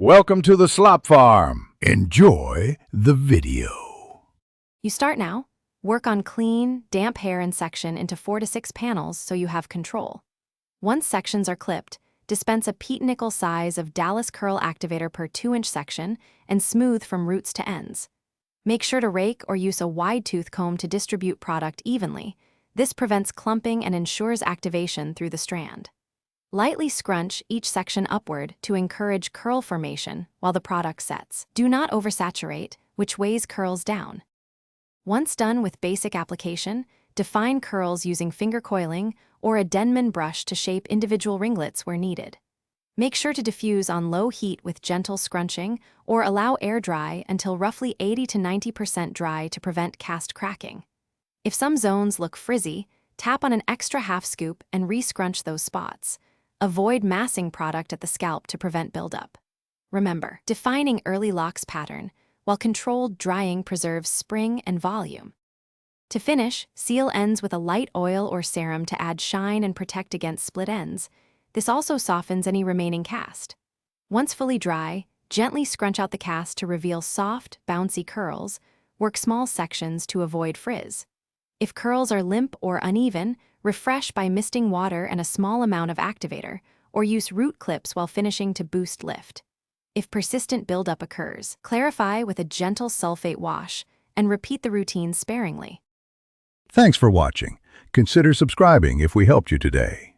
Welcome to the Slop Farm. Enjoy the video. You start now. Work on clean, damp hair and section into 4 to 6 panels so you have control. Once sections are clipped, dispense a peat nickel size of Dallas Curl Activator per 2-inch section and smooth from roots to ends. Make sure to rake or use a wide tooth comb to distribute product evenly. This prevents clumping and ensures activation through the strand. Lightly scrunch each section upward to encourage curl formation while the product sets. Do not oversaturate, which weighs curls down. Once done with basic application, define curls using finger coiling or a Denman brush to shape individual ringlets where needed. Make sure to diffuse on low heat with gentle scrunching or allow air dry until roughly 80 to 90% dry to prevent cast cracking. If some zones look frizzy, tap on an extra half scoop and re-scrunch those spots. Avoid massing product at the scalp to prevent buildup. Remember, defining early locks pattern, while controlled drying preserves spring and volume. To finish, seal ends with a light oil or serum to add shine and protect against split ends. This also softens any remaining cast. Once fully dry, gently scrunch out the cast to reveal soft, bouncy curls. Work small sections to avoid frizz. If curls are limp or uneven, refresh by misting water and a small amount of activator, or use root clips while finishing to boost lift. If persistent buildup occurs, clarify with a gentle sulfate wash and repeat the routine sparingly. Thanks for watching. Consider subscribing if we helped you today.